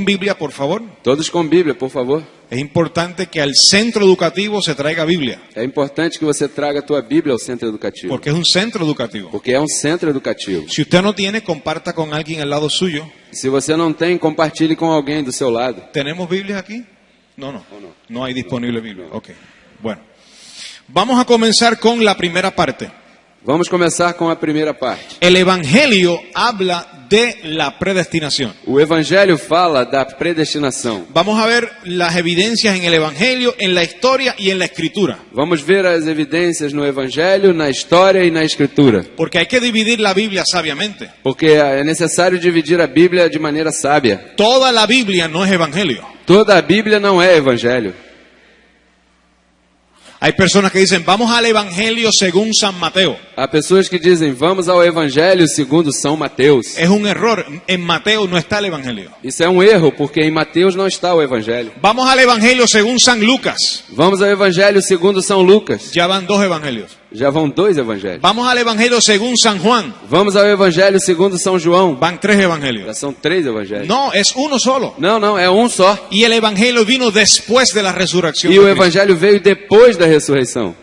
Biblia, por favor. Todos com Bíblia, por favor. Es importante que al centro educativo se traiga Biblia, É importante que você traga a tua Bíblia ao centro educativo. porque es un centro educativo. Porque é um centro educativo. Si usted no tiene, comparta con alguien al lado suyo. Se você não tem, compartilhe com alguém do seu lado. ¿Tenemos Biblias aquí? No. no? No hay disponible Biblia. Ok. Bueno. Vamos a comenzar con la primera parte. Vamos começar com a primeira parte. El Evangelio habla de la predestinación. O Evangelho fala da predestinação. Vamos a ver las evidencias en el Evangelio, en la historia y en la Escritura. Vamos ver as evidências no Evangelho, na história e na Escritura. Porque hay que dividir la Biblia sabiamente. Porque é necessário dividir a Bíblia de maneira sábia. Toda la Biblia no es Evangelio. Toda a Bíblia não é Evangelho. Hay personas que dicen, vamos al Evangelio según San Mateo. Há pessoas que dizem, vamos ao Evangelho segundo São Mateus. Es un error. En Mateo no está el Evangelio. Isso é um erro, porque em Mateus não está o Evangelho. Vamos al Evangelio según San Lucas. Vamos ao Evangelho segundo São Lucas. Ya van 2 evangelios. Já vão 2 evangelhos. Vamos al Evangelio según San Juan. Vamos ao Evangelho segundo São João. Van 3 Já evangelios. são 3 evangelhos. No, es uno solo. Não, é um só. Y el Evangelio vino después de la resurrección E de o Cristo. Evangelho veio depois da ressurreição.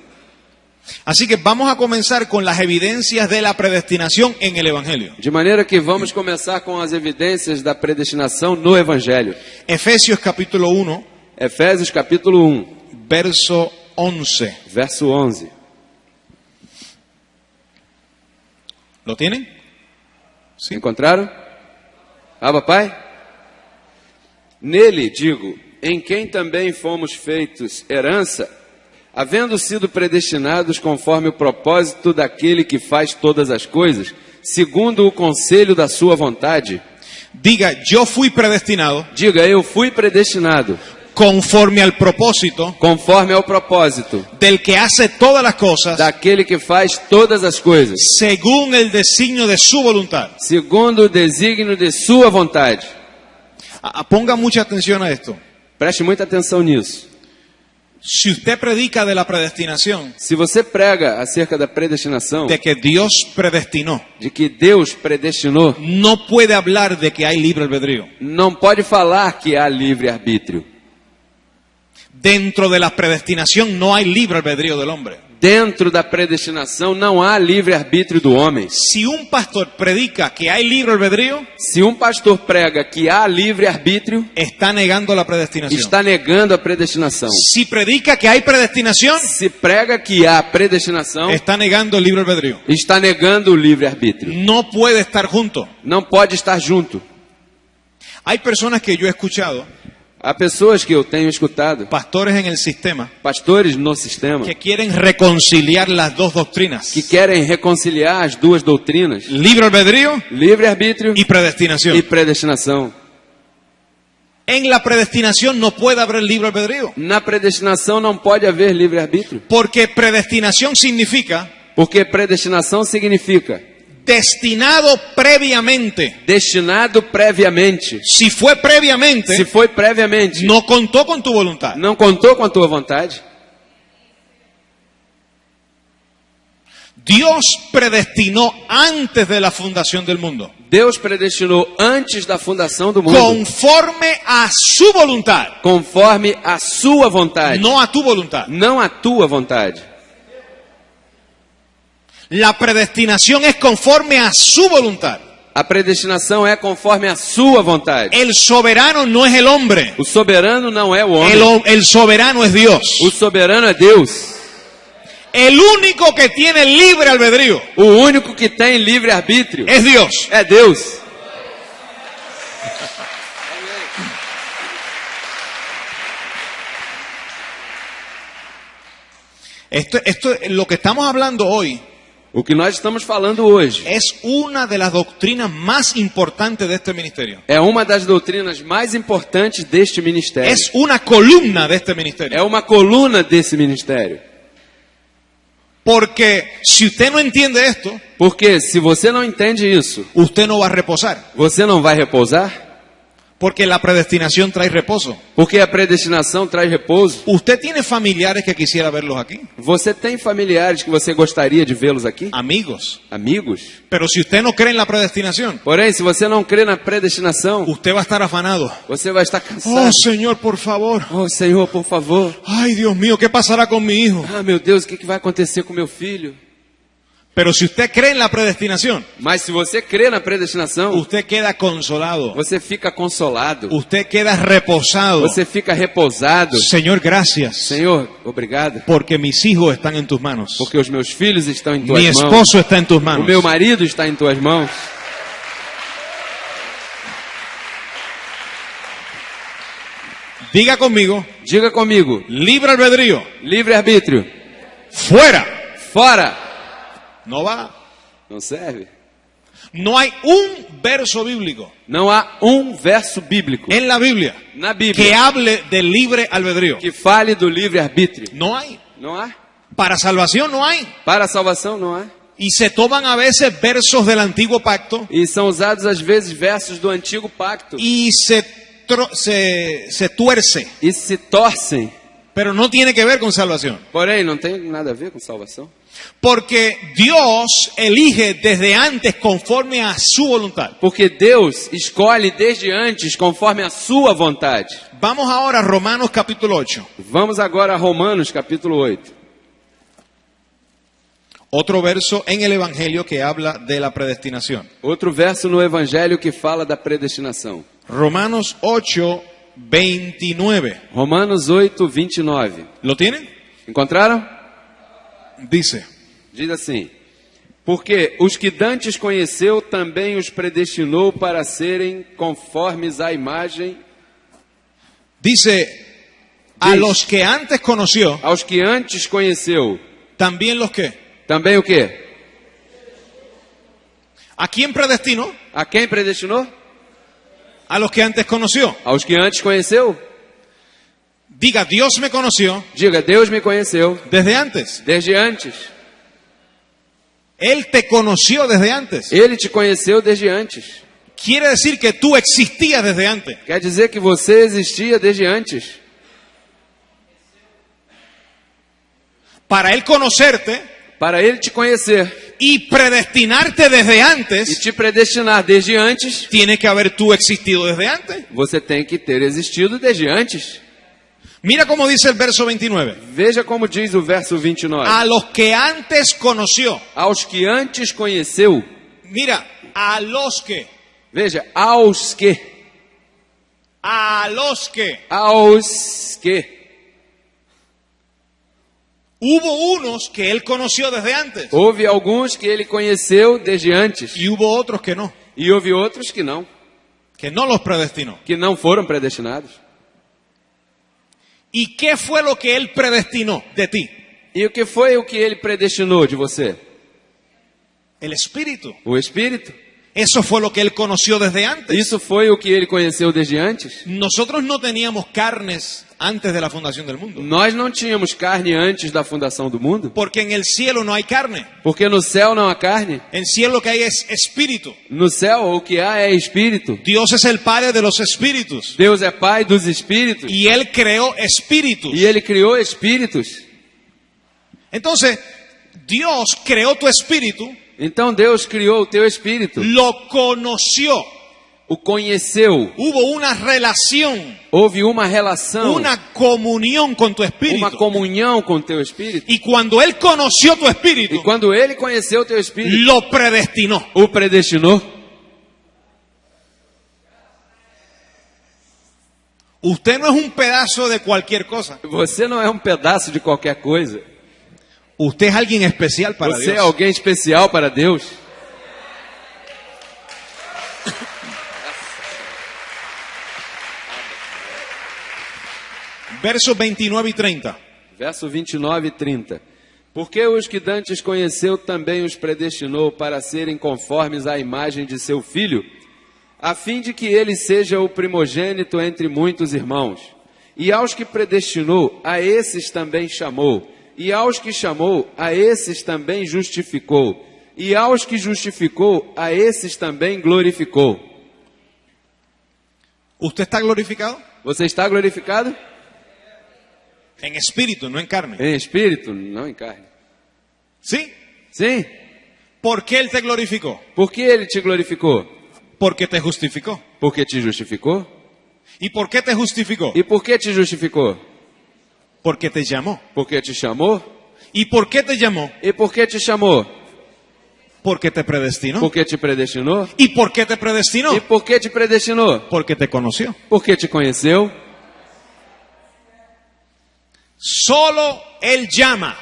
Así que vamos a comenzar con las evidencias de la predestinación en el Evangelio. De maneira que vamos começar com as evidências da predestinação no Evangelho. Efesios capítulo 1, Efésios capítulo 1, verso 11. verso 11. ¿Lo tienen? Sí. Encontraram? Abba, Pai? Nele, digo, em quem também fomos feitos herança, havendo sido predestinados conforme o propósito daquele que faz todas as coisas, segundo o conselho da sua vontade. Diga, yo fui predestinado Diga, eu fui predestinado, conforme al propósito conforme ao propósito del que hace todas las cosas daquele que faz todas as coisas, según el designio de su voluntad. segundo o desígnio de sua vontade. Ponga mucha atención a esto. Preste muita atenção nisso. Si usted predica de la predestinación, Se você prega acerca da predestinação, de que Dios predestinó, de que Deus predestinou, no puede hablar de que hay libre albedrío. não pode falar que há livre-arbítrio. Dentro de la predestinación no hay libre albedrío del hombre. Dentro da predestinação não há livre-arbítrio do homem. Si un pastor predica que hay libre albedrío, Se um pastor prega que há livre-arbítrio, está negando la predestinación. está negando a predestinação. Si predica que hay predestinación, Se prega que há predestinação, está negando el libre albedrío. está negando o livre-arbítrio. No puede estar junto. Não pode estar junto. Hay personas que yo he escuchado, Há pessoas que eu tenho escutado, pastores en el sistema, pastores no sistema, que quieren reconciliar las dos doctrinas. que querem reconciliar as duas doutrinas, Libre albedrío livre-arbítrio y predestinación. e predestinação. En la predestinación no puede haber libre albedrío. Na predestinação não pode haver livre-arbítrio, Porque predestinación significa porque predestinação significa destinado previamente. destinado previamente. Si fue previamente, Se foi previamente, no contó con tu voluntad. não contou com a tua vontade. Dios predestinó antes de la fundación del mundo, Deus predestinou antes da fundação do mundo, conforme a su voluntad, conforme a sua vontade, no a tu voluntad. não a tua vontade. La predestinación es conforme a su voluntad. A predestinação é conforme a sua vontade. El soberano no es el hombre, O soberano não é o homem. el soberano es Dios. O soberano é Deus. El único que tiene libre albedrío O único que tem livre-arbítrio es Dios. é Deus. Esto, lo que estamos hablando hoy O que nós estamos falando hoje es una de las doctrinas más importantes de este ministerio. é uma das doutrinas mais importantes deste ministério. Es una columna de este ministerio. É uma coluna desse ministério. Porque si usted no entiende esto, Porque se você não entende isso, usted no va a reposar. você não vai repousar. Porque la predestinación trae reposo. Porque a predestinação traz repouso. ¿Usted tiene familiares que quisiera verlos aquí? Você tem familiares que você gostaria de vê-los aqui? Amigos. Amigos? Pero si usted no cree en la predestinación, Porém, se você não crê na predestinação, usted va a estar afanado. você vai estar Oh, cansado. Señor, por favor. Oh, Senhor, por favor. Ay, Dios mío, ¿qué pasará con mi hijo? Ah, meu Deus, o que vai acontecer com meu filho? Pero si usted cree en la predestinación, Mas se você crê na predestinação, usted queda consolado. você fica consolado. Usted queda reposado. Você fica repousado. Señor, gracias. Senhor, obrigado. Porque mis hijos están en tus manos. Porque os meus filhos estão em tuas Mi mãos. esposo está en tus O manos. meu marido está em tuas mãos. Diga conmigo, Diga comigo. libre albedrío. Livre-arbítrio. Fuera. Fora. No va. Não serve. No hay un verso bíblico Não há um verso bíblico en la Biblia na que Bíblia hable del libre albedrío. que fale do livre-arbítrio. No hay. Não há. Para salvación no hay. Para a salvação não há. Y se toman a veces versos del antiguo pacto E são usados às vezes versos do antigo pacto. y se tuerce, E se torcem. pero no tiene que ver con salvación. Porém, não tem nada a ver com salvação. Porque Dios elige desde antes conforme a su voluntad. Porque Deus escolhe desde antes conforme a sua vontade. Vamos ahora a Romanos capítulo 8. Vamos agora a Romanos capítulo 8. Otro verso en el Evangelio que habla de la predestinación. Outro verso no Evangelho que fala da predestinação. Romanos 8, 29. Romanos 8, 29. ¿Lo tienen? Encontraram? Dice, Diz assim: porque os que dantes conheceu também os predestinou para serem conformes à imagem. dice, a Dice. los que antes conoció, Aos que antes conheceu, también los que. também o quê? ¿A quién predestinó? A quem predestinou? A los que antes conoció. Aos que antes conheceu. Diga, Dios me conoció Diga, Deus me conheceu desde antes. desde antes. Él te conoció desde antes. Ele te conheceu desde antes. Quiere decir que tú existías desde antes. Quer dizer que você existia desde antes. Para Él conocerte Para ele te conhecer y predestinarte desde e antes, te predestinar desde antes, tiene que haber tú existido desde antes. você tem que ter existido desde antes. Mira cómo dice el verso 29. Veja como diz o verso 29. A los que antes conoció. Aos que antes conheceu. Mira, a los que. Veja, aos que. A los que. Aos que. Hubo unos que Él conoció desde antes. Houve alguns que ele conheceu desde antes. Y hubo otros que no. E houve outros que não los predestinó. foram predestinados. ¿Y qué fue lo que Él predestinó de ti? E o que foi o que ele predestinou de você? El Espíritu. O Espírito. Eso fue lo que Él conoció desde antes. Isso foi o que ele conheceu desde antes. Nosotros no teníamos carnes antes de la fundación del mundo. Nós não tínhamos carne antes da fundação do mundo. Porque en el cielo no hay carne. Porque no céu não há carne. En el cielo lo que hay es espíritu. No céu o que há é espírito. Dios es el Padre de los espíritus. Deus é Pai dos espíritos. Y Él creó espíritus. E ele criou espíritos. Entonces, Dios creó tu espíritu, Então Deus criou o teu espírito. lo conoció. O conheceu. Hubo una relación, Houve uma relação. una comunión con tu Uma espíritu. comunhão com o teu espírito. Y cuando Él conoció tu E espíritu, quando ele conheceu o teu espírito, lo predestinó. o predestinou. Usted no es un pedazo de cualquier cosa. Você não é um pedaço de qualquer coisa. Usted es alguien especial para Você é Dios. alguém especial para Deus. Versos 29 y 30. Verso 29 e 30. Porque os que dantes conheceu também os predestinou para serem conformes à imagem de seu filho, a fim de que ele seja o primogênito entre muitos irmãos. E aos que predestinou, a esses também chamou. E aos que chamou, a esses também justificou. E aos que justificou, a esses também glorificou. ¿Usted está glorificado? Você está glorificado? En espíritu, no en carne. Em espírito, não em carne. ¿Sí? Sim. ¿Por qué Él te glorificó? Por que ele te glorificou? Porque te justificó. Porque te justificou? ¿Y por qué te justificó? E por que te justificou? Porque te llamó. Porque te chamou? ¿Y por qué te llamó? E por que te chamou? Porque te predestinó. Porque te predestinou? ¿Y por qué te predestinó? E por que te predestinou? Porque te conoció. Porque te conheceu? Solo Él llama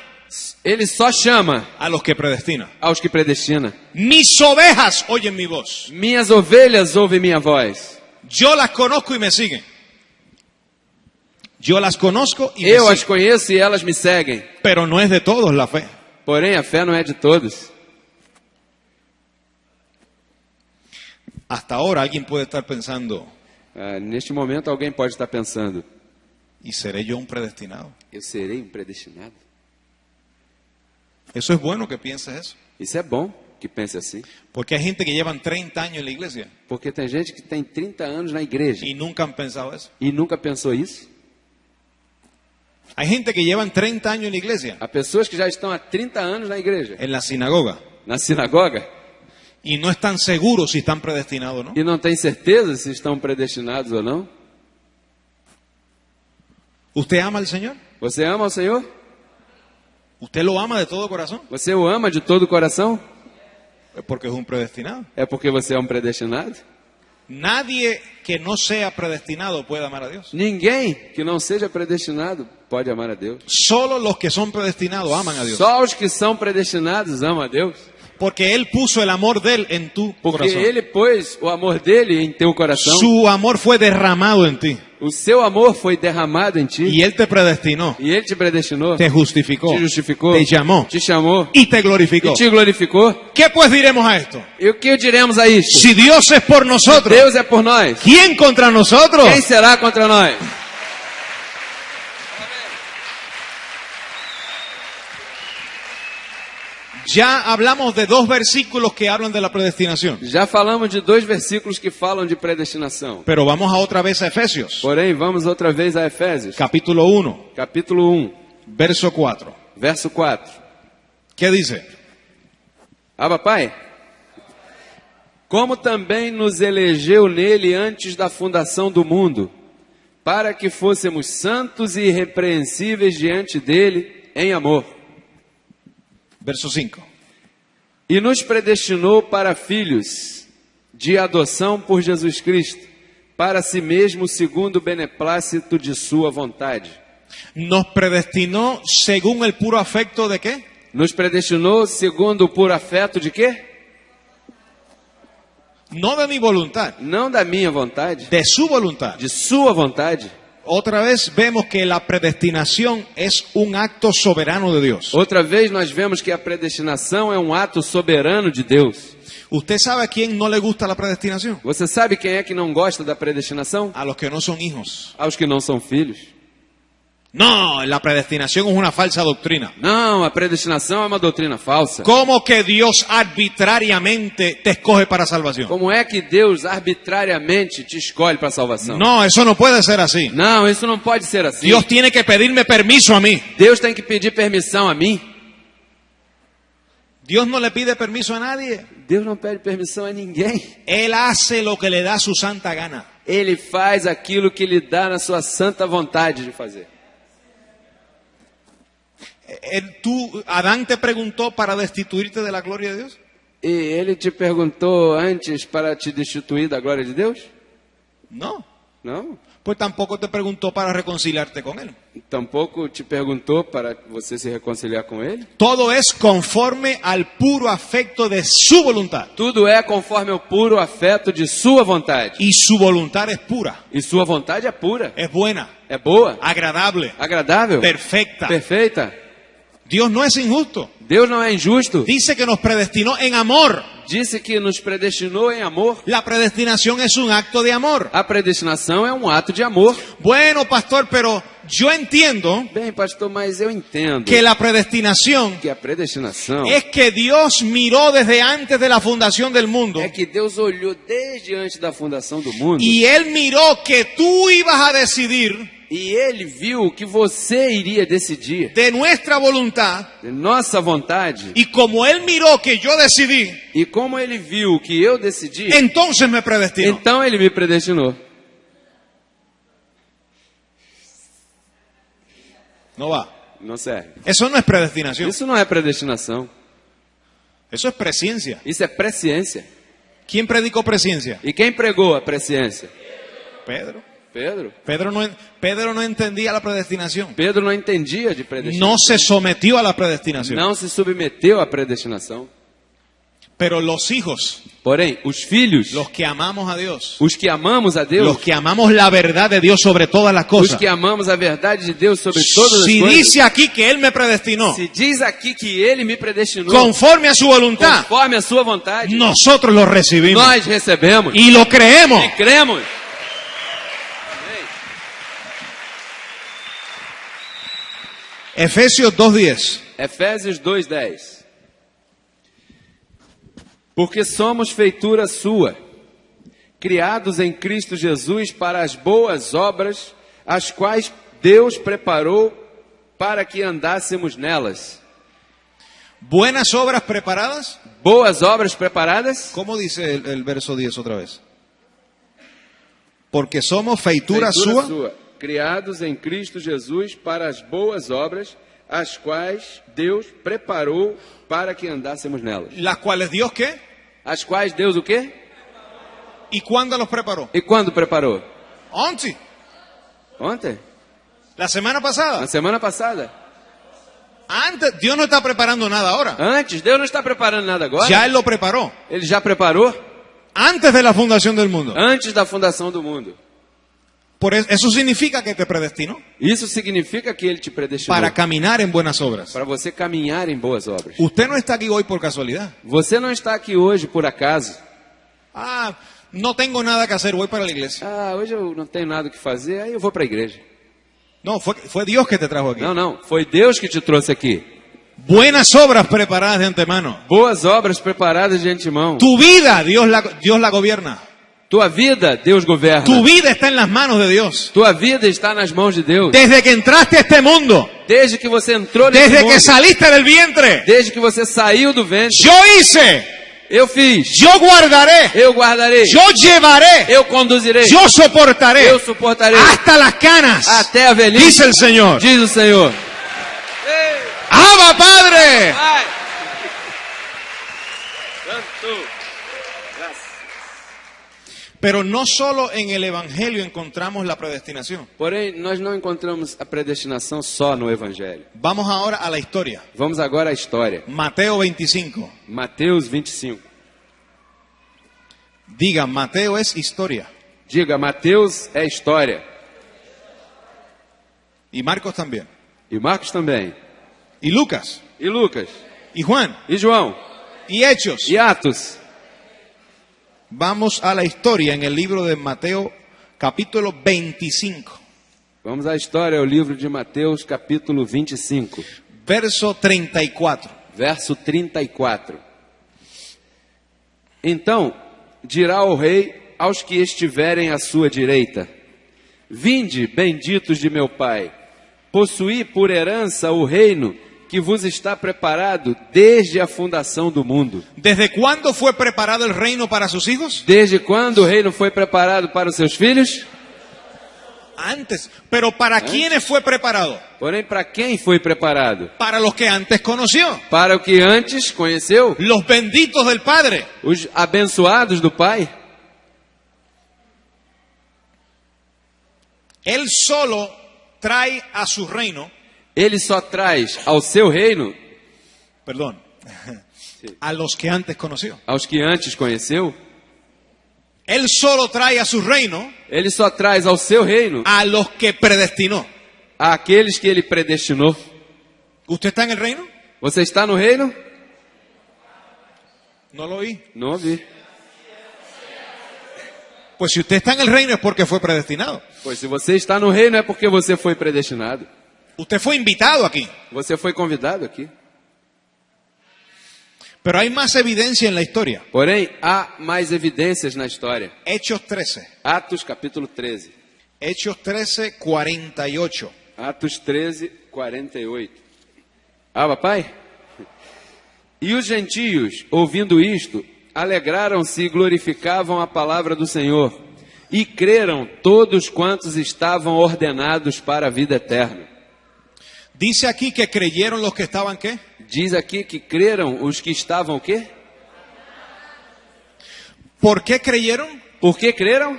Ele só chama a los que predestina. aos que predestina. Mis ovejas oyen mi voz. Minhas ovelhas ouvem minha voz. Yo las conozco y me siguen. Yo las conozco y me Eu as siguen. conheço e elas me seguem. Pero no es de todos la fe. Porém, a fé não é de todos. Hasta ahora alguien puede estar pensando, Neste momento, alguém pode estar pensando: ¿y seré yo un predestinado? eu serei um predestinado? Eso es bueno que pienses eso. Isso é bom que pense assim. Porque hay gente que llevan 30 años en la iglesia Porque tem gente que tem 30 anos na igreja y nunca han pensado eso. e nunca pensou isso. Hay gente que llevan 30 años en la iglesia, Há pessoas que já estão há 30 anos na igreja, en la sinagoga, na sinagoga, y no están seguros si están predestinados o no. e não têm certeza se estão predestinados ou não. ¿Usted ama al Señor? Você ama o Senhor? ¿Usted lo ama de todo corazón? Você o ama de todo o coração? Es porque es un predestinado. É porque você é um predestinado? Nadie que no sea predestinado puede amar a Dios. Ninguém que não seja predestinado pode amar a Deus. Solo los que son predestinados aman a Dios. Só os que são predestinados amam a Deus. Porque Él puso el amor de Él en tu Porque corazón. Ele pôs o amor dele em teu coração. Su amor fue derramado en ti. O seu amor foi derramado em ti. Y Él te predestinó, E Ele te predestinou. te justificó, Te justificou. te llamó Te chamou. y te glorificó. E te glorificou. ¿Qué pues diremos a esto? E o que diremos a isto? Si Dios es por nosotros, Deus é por nós. ¿quién contra nosotros? Quem será contra nós? Ya hablamos de 2 versículos que hablan de la predestinación. Já falamos de 2 versículos que falam de predestinação. Pero vamos a otra vez a Efesios, Porém, vamos outra vez a Efésios, capítulo 1, capítulo 1, verso 4. verso 4. ¿Qué dice? Abba, Pai, como também nos elegeu nele antes da fundação do mundo, para que fôssemos santos e irrepreensíveis diante dele em amor. Verso 5. E nos predestinou para filhos de adoção por Jesus Cristo, para si mesmo segundo o beneplácito de sua vontade. Nos predestinó según el puro afecto de qué? Nos predestinou segundo o puro afeto de quê? No de mi voluntad, Não da minha vontade, de su voluntad. de sua vontade. Otra vez vemos que la predestinación es un acto soberano de Dios. Outra vez nós vemos que a predestinação é um ato soberano de Deus. ¿Usted sabe a quién no le gusta la predestinación? Você sabe quem é que não gosta da predestinação? A los que no son hijos. Aos que não são filhos. No, la predestinación es una falsa doctrina. Não, a predestinação é uma doutrina falsa. ¿Cómo que Dios arbitrariamente te escoge para salvación? Como é que Deus arbitrariamente te escolhe para a salvação? No, eso no puede ser así. Não, isso não pode ser assim. Dios tiene que pedirme permiso a mí. Deus tem que pedir permissão a mim. Dios no le pide permiso a nadie. Deus não pede permissão a ninguém. Él hace lo que le da su santa gana. Ele faz aquilo que lhe dá na sua santa vontade de fazer. Adán te preguntó para destituirte de la gloria de Dios. E ele te perguntou antes para te destituir da glória de Deus? No. Não. Pues tampoco te preguntó para reconciliarte con Él. Tampouco te perguntou para você se reconciliar com ele? Todo es conforme al puro afecto de su voluntad. Tudo é conforme o puro afeto de sua vontade. Y su voluntad es pura, E sua vontade é pura, es buena, é boa, agradable, agradável, perfecta. perfeita. Dios no es injusto. Deus não é injusto. Dice que nos predestinó en amor. Disse que nos predestinou em amor. La predestinación es un acto de amor. A predestinação é um ato de amor. Bueno, pastor, pero Yo entiendo Bem, pastor, mas eu entendo que la predestinación que a predestinação es que Dios miró desde antes de la fundación del mundo é que Deus olhou desde antes da fundação do mundo y Él miró que tú ibas a decidir e Ele viu que você iria decidir de nuestra voluntad de nossa vontade. y como Él miró que yo decidí, E como Ele viu que eu decidi, entonces me predestinó. então Ele me predestinou. No va. Não serve. Eso no es predestinación. Isso não é predestinação. Eso es presciencia. Isso é presciência. ¿Quién predicó presciencia? E quem pregou a presciência? Pedro. Pedro. Pedro no entendía la predestinación. Pedro não entendia de predestinação. No se sometió a la predestinación. Não se submeteu à predestinação. Pero los hijos, Porém, os filhos, los que amamos a Dios, os que amamos a Deus, los que amamos la verdad de Dios sobre todas las os cosas, que amamos a verdade de Deus sobre todas as si coisas, dice aquí que Él me predestinó se diz aqui que Ele me predestinou conforme a su voluntad, conforme a sua vontade, nosotros lo recibimos nós recebemos y lo creemos. e cremos. Efesios 2:10. Efésios 2:10. Porque somos feitura sua, criados em Cristo Jesus para as boas obras, as quais Deus preparou para que andássemos nelas. Buenas obras preparadas. Boas obras preparadas? ¿Cómo dice el verso 10 otra vez? Porque somos feitura sua, criados em Cristo Jesus para as boas obras, as quais Deus preparou para que andássemos nelas. las cuales Dios ¿qué? As quais Deus o quê? ¿Y cuándo los preparó? E quando preparou? Ontem, Ontem? la semana Na pasada. semana passada. Antes, Dios no está preparando nada ahora. Antes, Deus não está preparando nada agora. Ya Él lo preparó. Ele já preparou Antes de la fundación del mundo. antes da fundação do mundo. Eso significa que te predestinó Isso significa que Ele te predestinou para caminar en buenas obras. para você caminhar em boas obras. Usted no está aquí hoy por casualidad. Você não está aqui hoje por acaso. Ah, no tengo nada que hacer, voy para la iglesia. Ah, hoje eu não tenho nada o que fazer, aí eu vou para a igreja. No, fue Dios que te trajo aquí. Não, não. Foi Deus que te trouxe aqui. Buenas obras preparadas de antemano. Boas obras preparadas de antemão. Tu vida, Dios la gobierna. Tua vida, Deus governa. Tu vida está en las manos de Dios. Tua vida está nas mãos de Deus. Desde que entraste a este mundo, Desde que você entrou nesse desde mundo, que saliste del vientre, desde que você saiu do ventre, yo hice, eu fiz, yo guardaré, eu guardarei, yo llevaré, eu conduzirei, yo soportaré eu suportarei hasta las canas, até a velhice, dice el Señor. diz o Senhor. ¡Abba, Padre! Pai. Santo. Pero no solo en el Evangelio encontramos la predestinación. Porém, nós não encontramos a predestinação só no Evangelho. Vamos ahora a la historia. Vamos agora à história. Mateo 25. Mateus 25. Diga, Mateo es historia. Diga, Mateus é história. Y Marcos también. E Marcos também. Y Lucas. E Lucas. Y Juan. E João. Y Hechos. E Atos. Vamos a la historia en el libro de Mateo, capítulo 25, Vamos à história, o livro de Mateus, capítulo 25, verso 34. verso 34. Então dirá o rei aos que estiverem à sua direita: Vinde, benditos de meu Pai, possuí por herança o reino que vos está preparado desde a fundação do mundo. ¿Desde cuándo fue preparado el reino para sus hijos? Desde quando o reino foi preparado para os seus filhos? Antes. Pero ¿para quiénes fue preparado? Porém, para quem foi preparado? Para los que antes conoció. Para o que antes conheceu? Los benditos del Padre. Os abençoados do Pai? Él solo trae a su reino, Ele só traz ao seu reino, perdón, a los que antes conoció. aos que antes conheceu. Él solo trae a su reino Ele só traz ao seu reino a los que predestinó. àqueles que ele predestinou. ¿Usted está en el reino? Você está no reino? No lo oí. Não ouvi. Pues si usted está en el reino es porque fue predestinado. Pois se você está no reino é porque você foi predestinado. Usted fue invitado aquí. Você foi convidado aqui. Pero hay más evidencia en la historia. Porém, há mais evidências na história. Hechos 13. Atos capítulo 13. Hechos 13, 48. Atos 13, 48. Ah, papai? E os gentios, ouvindo isto, alegraram-se e glorificavam a palavra do Senhor. E creram todos quantos estavam ordenados para a vida eterna. Dice aquí que creyeron los que estaban, ¿qué? Diz aqui que creram os que estavam o quê? ¿Por qué creyeron? Por que creram?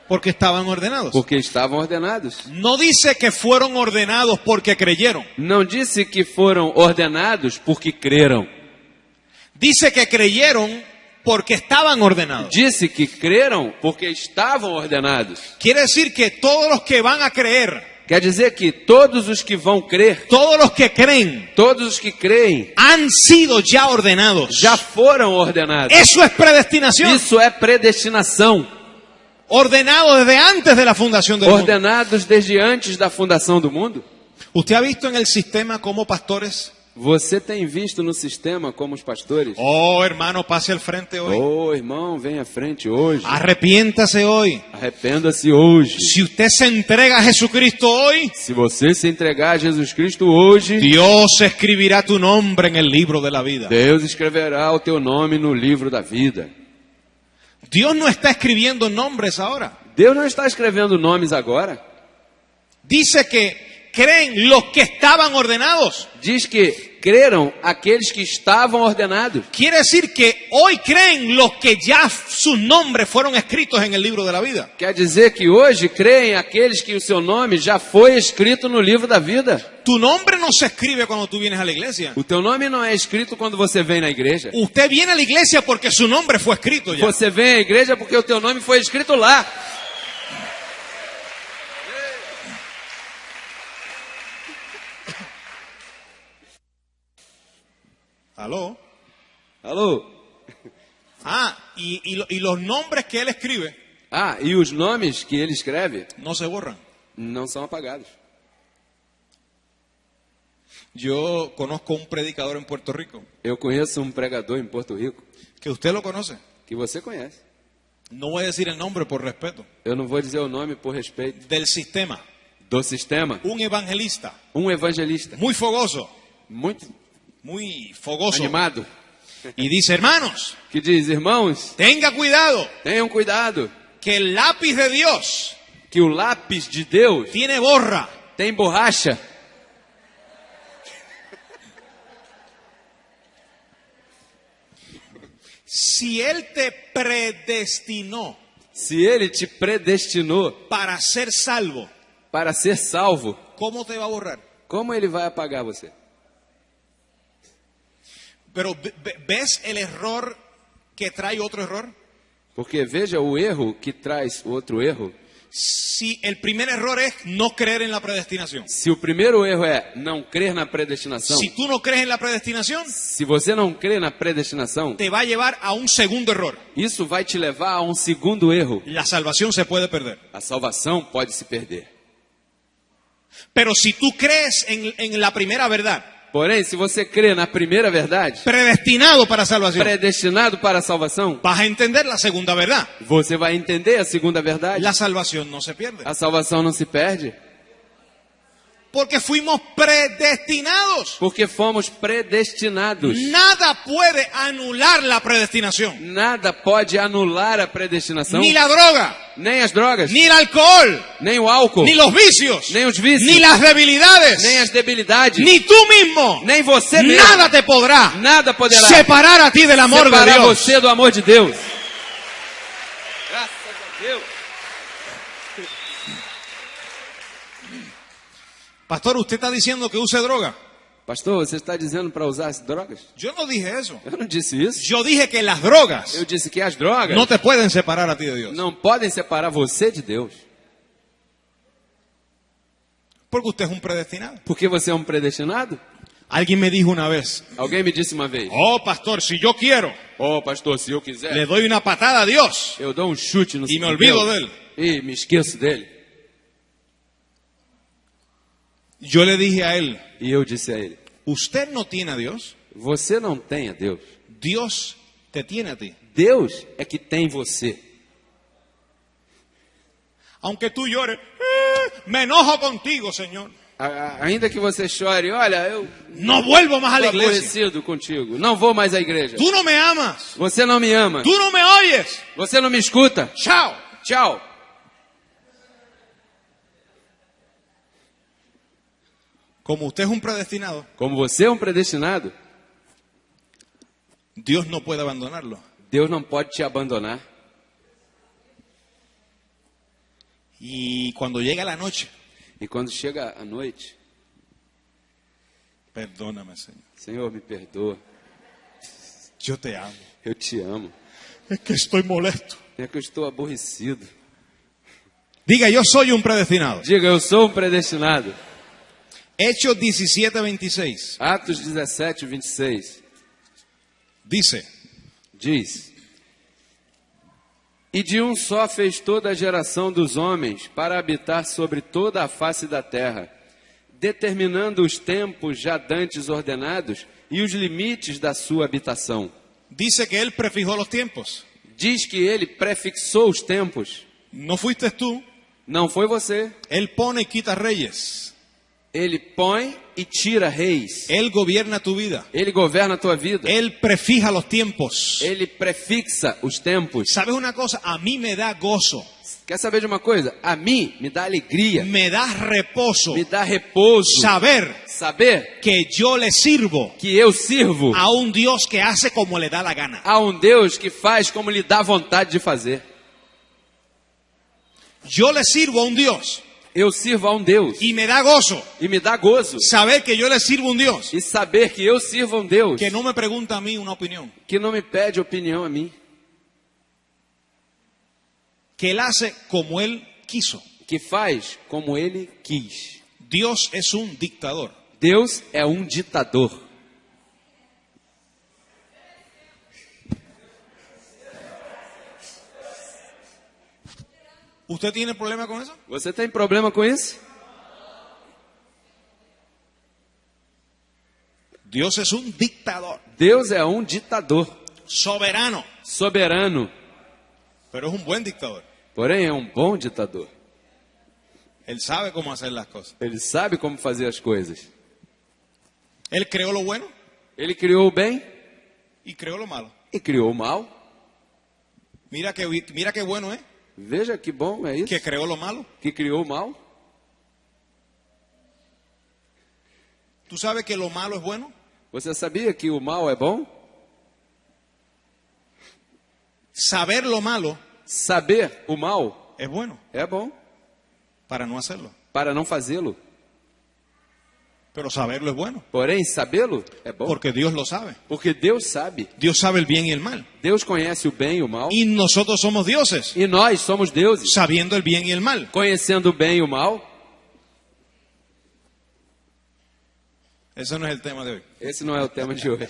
Porque estaban ordenados. Porque estavam ordenados. No dice que fueron ordenados porque creyeron. Não disse que foram ordenados porque creram. Dice que creyeron porque estaban ordenados. Disse que creram porque estavam ordenados. Quiere decir que todos los que van a creer, Quer dizer que todos os que vão crer, todos los que creen, todos os que creem, han sido ya ordenados. já foram ordenados. Eso es predestinación. Isso é predestinação. Ordenados desde antes de la fundación del mundo. Ordenados desde antes da fundação do mundo. ¿Usted ha visto en el sistema cómo pastores? Você tem visto no sistema como os pastores? Oh, hermano, pase al frente hoy. Oh, irmão, vem à frente hoje. Arrepiéntase hoy. Arrependa-se hoje. Si usted se entrega a Jesucristo hoy, Se você se entregar a Jesus Cristo hoje, Dios escribirá tu nombre en el libro de la vida. Deus escreverá o teu nome no livro da vida. Dios no está escribiendo nombres ahora. Deus não está escrevendo nomes agora. Dice que creen los que estaban ordenados. Diz que creram aqueles que estavam ordenados. Quiere decir que hoy creen los que ya sus nombres fueron escritos en el libro de la vida. Quer dizer que hoje creem aqueles que o seu nome já foi escrito no livro da vida. Tu nombre no se escribe cuando tú vienes a la iglesia. O teu nome não é escrito quando você vem na igreja. Usted viene a la iglesia porque su nombre fue escrito ya. Você vem à igreja porque o teu nome foi escrito lá. ¿Aló? Alô? Y los nombres que él escribe Ah, e os nomes que ele escreve no se borran. não são apagados. Yo conozco un predicador en Puerto Rico, Eu conheço um pregador em Porto Rico que usted lo conoce. que você conhece. No voy a decir el nombre por respeto. Eu não vou dizer o nome por respeito Del sistema. do sistema. Un evangelista Um evangelista muy fogoso, muito muy fogoso. animado Y dice, hermanos, que diz: irmãos, tenga cuidado tenham cuidado que el lápiz de Dios que o lápis de Deus tiene borra. tem borracha. Si él te predestinó Se ele te predestinou para ser salvo, para ser salvo, ¿cómo te va a borrar? como ele vai apagar você? Pero ¿ves el error que trae otro error? Porque veja o erro que traz outro erro. Si el primer error es no creer en la predestinación. Se o primeiro erro é não crer na predestinação, Si tú no crees en la predestinación, se você não crê na predestinação, te va a llevar a un segundo error. isso vai te levar a um segundo erro. La salvación se puede perder. A salvação pode se perder. Pero si tú crees en la primera verdad, Porém, se você crê na primeira verdade, predestinado para salvación, predestinado para a salvação, vas a entender la segunda verdad. você vai entender a segunda verdade. La salvación no se pierde. A salvação não se perde, Porque fuimos predestinados. porque fomos predestinados. Nada puede anular la predestinación. Nada pode anular a predestinação, Ni la droga, nem as drogas, ni el alcohol, nem o álcool, ni los vicios, nem os vícios, ni las debilidades, nem as debilidades, ni tú mismo. nem você mesmo. Nada te podrá Nada poderá separar a ti del amor de separar Dios. você do amor de Deus. Graças a Deus. Pastor, usted está diciendo que use droga. Pastor, você está dizendo para usar as drogas? Yo no dije eso. Eu não disse isso. Yo dije que las drogas Eu disse que as drogas no te pueden separar a ti de Dios. não podem separar você de Deus. Porque usted es un predestinado. Porque você é um predestinado? Alguien me dijo una vez, Alguém me disse uma vez: oh pastor, si yo quiero, "Oh, pastor, se eu quiser, le doy una patada a Dios eu dou um chute no y me no olvido Deus de él. e me esqueço dele." Yo le dije a él, E eu disse a ele: usted no tiene a Dios, "Você não tem a Deus. Dios te tiene a ti. Deus é que tem você. Aunque tú llores, me enojo contigo, Señor. Ainda que você chore, olha, eu No vuelvo más a la estou iglesia. aborrecido contigo, não vou mais à igreja. Tú no me amas, Você não me ama, tú no me oyes. você não me escuta. Chao. Tchau." Como usted es un predestinado, Como você é um predestinado, Dios no puede abandonarlo. Deus não pode te abandonar. Y cuando llega la noche, E quando chega a noite, perdóname, Señor, Senhor, me perdoa, yo te amo. eu te amo. Es que estoy molesto. É que eu estou aborrecido. Diga, yo soy un predestinado. Diga, eu sou um predestinado. Hechos 17:26 Atos 17, 26 dice, diz: "E de um só fez toda a geração dos homens para habitar sobre toda a face da terra, determinando os tempos já dantes ordenados e os limites da sua habitação." dice que Él prefijó los tiempos. Diz que ele prefixou os tempos. No fuiste tú. Não foi você. Él pone y quita reyes. Ele põe e tira reis. Él gobierna tu vida. Ele governa a tua vida. Él prefija los tiempos. Ele prefixa os tempos. ¿Sabes una cosa? A mí me da gozo, Quer saber de uma coisa? A mim me dá alegria, me da reposo me dá repouso saber saber que yo le sirvo que eu sirvo a un Dios que hace como le da la gana. a um Deus que faz como lhe dá vontade de fazer. Yo le sirvo a un Dios Eu sirvo a um Deus y me da gozo e me dá gozo saber que yo le sirvo a un Dios e saber que eu sirvo a um Deus que no me pregunta a mí una opinión, que não me pede opinião a mim, que Él hace como Él quiso. que faz como Ele quis. Dios es un dictador. Deus é um ditador. ¿Usted tiene problema con eso? Você tem problema com isso? Dios es un dictador, Deus é um ditador, soberano, soberano, pero es un buen dictador. porém é um bom ditador. Él sabe cómo hacer las cosas. Ele sabe como fazer as coisas. Él creó lo bueno Ele criou o bem y creó lo malo. e criou o mal. Mira qué bueno es Veja que bom é isso, que creó lo malo. que criou o mal. ¿Tú sabes que lo malo es bueno? Você sabia que o mal é bom? Saber lo malo Saber o mal es bueno é bom para no hacerlo. para não fazê-lo. Pero saberlo es bueno Porém, sabê-lo é bom porque Dios lo sabe. porque Deus sabe. Dios sabe el bien y el mal. Deus conhece o bem e o mal. Y nosotros somos dioses E nós somos deuses, sabiendo el bien y el mal. conhecendo o bem e o mal. Ese no es el tema de hoy. Esse não é o tema de hoje.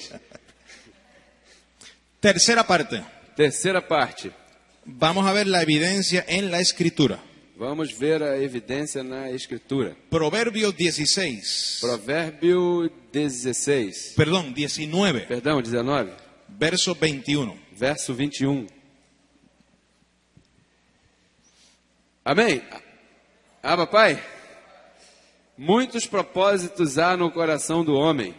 Tercera parte. Terceira parte. Vamos a ver la evidencia en la escritura. Vamos ver a evidência na Escritura. Proverbios 16. Provérbio 16. Perdón, 19. Perdão, 19. Verso 21. Verso 21. Amém? Ah, papai? Muitos propósitos há no coração do homem,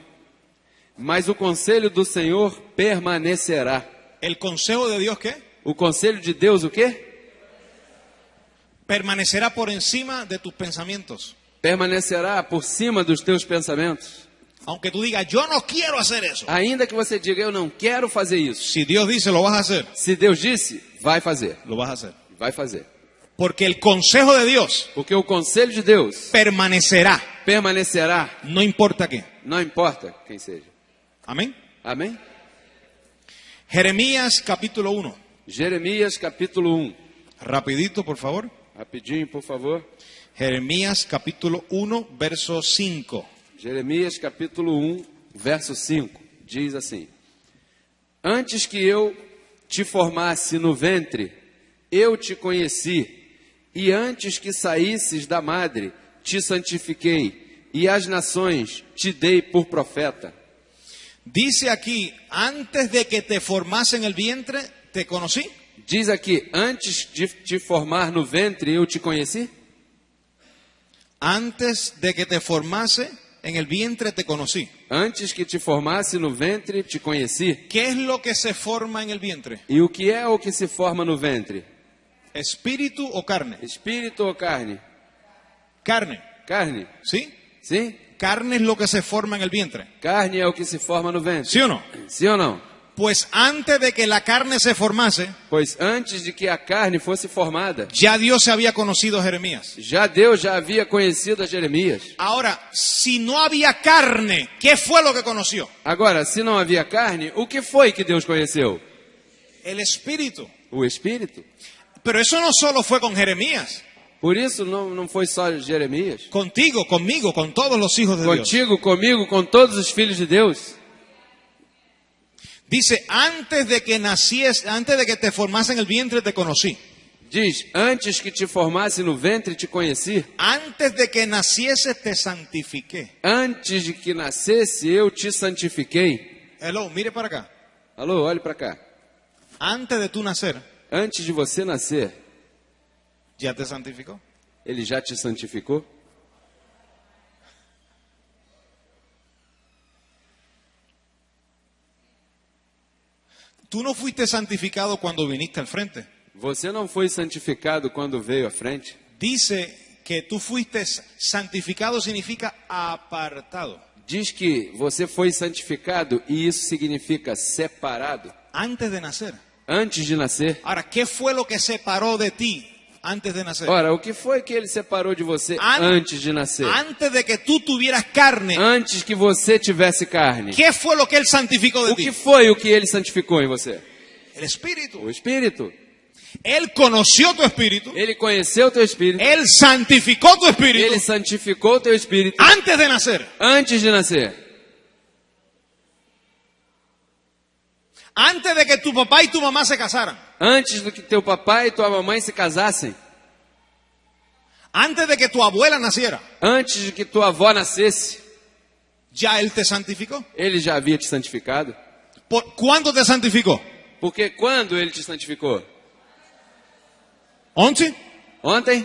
mas o conselho do Senhor permanecerá. El consejo de Dios, ¿qué? O conselho de Deus, o quê? Permanecerá por encima de tus pensamientos. Permanecerá por cima dos teus pensamentos. Aunque tú digas, yo no quiero hacer eso. Ainda que você diga, eu não quero fazer isso. Si Dios dice, lo vas a hacer, Se Deus disse, vai fazer. lo vas a hacer. Vai fazer. Porque el consejo de Dios Porque o conselho de Deus permanecerá, permanecerá, no importa qué. não importa quem seja. Amén. Amém? Jeremías capítulo 1. Jeremias capítulo 1. Rapidito, por favor. Rapidinho, por favor. Jeremías capítulo 1, verso 5. Jeremias capítulo 1, verso 5, diz assim: Antes que eu te formasse no ventre, eu te conheci, e antes que saísses da madre, te santifiquei, e às nações te dei por profeta. Dice aquí, antes de que te formase en el vientre, te conocí. Diz aqui, antes de te formar no ventre, eu te conheci? Antes de que te formase en el vientre, te conocí. Antes que te formasse no ventre, te conheci. ¿Qué es lo que se forma en el vientre? E o que é o que se forma no ventre? ¿Espíritu o carne? Espírito ou carne? Carne, Carne, ¿sí? sim? Carne es lo que se forma en el vientre. Carne é o que se forma no ventre. ¿Sí o no? Sim ou não? Pues antes de que la carne se formase, Pois antes de que a carne fosse formada, ya Dios se había conocido a Jeremías. Deus já havia conhecido a Jeremias. Ahora, si no había carne, ¿qué fue lo que conoció? Agora, se não havia carne, o que foi que Deus conheceu? El Espíritu. O Espírito. Pero eso no solo fue con Jeremías. Por isso não foi só Jeremias. Contigo, conmigo, con todos los hijos de Dios. Contigo, comigo, com todos os filhos de Deus. Dice, antes de que te formase en el vientre te conocí. Diz, antes que te formasse no ventre, te conheci. Antes de que nacieses te santifiqué. Antes de que nascesse, eu te santifiquei. Hello, mire para acá. Alô, olhe para cá. Antes de tu nacer, Antes de você nascer, ya te santificó. ele já te santificou? Tú no fuiste santificado cuando viniste al frente. Você não foi santificado quando veio à frente. Dice que tú fuiste santificado significa apartado. Diz que você foi santificado e isso significa separado. Antes de nacer. Antes de nascer. Ahora, ¿qué fue lo que separó de ti antes de nacer? Ora, o que foi que ele separou de você antes de nascer? Antes de que tú tuvieras carne, Antes que você tivesse carne. ¿qué fue lo que Él santificó de O ti? que foi o que ele santificou em você? El Espíritu. O Espírito. Él conoció tu espíritu. Ele conheceu teu Espírito. Él santificó tu espíritu Ele santificou teu Espírito antes de nacer. antes de nascer. Antes de que tu papá y tu mamá se casaran. Antes do que teu papai e tua mamãe se casassem. Antes de que tu abuela naciera. Antes de que tua avó nascesse. Ya Él te santificó. Ele já havia te santificado. ¿Cuándo te santificó? Porque quando ele te santificou? ¿11? Ontem?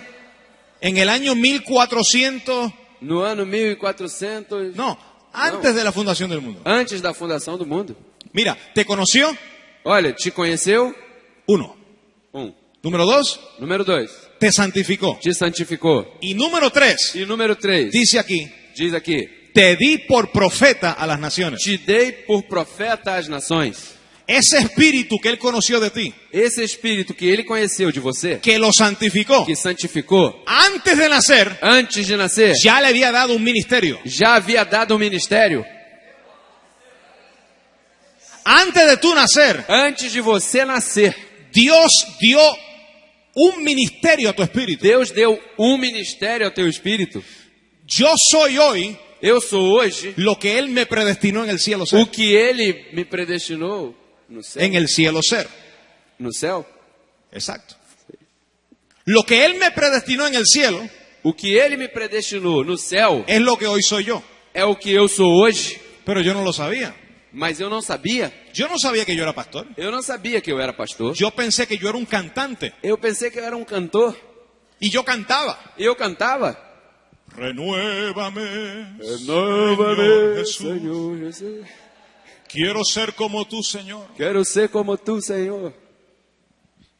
En el año 1400. No ano 1400? No, antes de la fundación del mundo. Antes da fundação do mundo. Mira, te conoció. Olha, te conheceu? 1. Número 2, Número 2. te santificó. Te santificou. Y número 3, E número 3. dice aquí, Diz aqui. te di por profeta a las naciones. Te dei por profeta às nações. Ese espíritu que Él conoció de ti, Esse Espírito que ele conheceu de você, que lo santificó, que santificou, antes de nacer, antes de nascer, ya le había dado un ministerio. já havia dado um ministério. Antes de tú nacer, Antes de você nascer, Dios dio un ministerio a tu espíritu. Deus deu um ministério ao teu espírito. Yo soy hoy Eu sou hoje lo que Él me predestinó en el cielo ser. o que ele me predestinou no céu. En el cielo ser. No céu. Exacto. Lo que Él me predestinó en el cielo O que ele me predestinou no céu es lo que hoy soy yo. é o que eu sou hoje. Pero yo no lo sabía. Mas eu não sabia. Yo no sabía que yo era pastor. Eu não sabia que eu era pastor. Yo pensé que yo era un cantante. Eu pensei que eu era um cantor. Y yo cantaba. Eu cantava. Renuévame, Renova-me, Jesús. Senhor Jesus. Quiero ser como tú, Señor. Quero ser como tu, Senhor.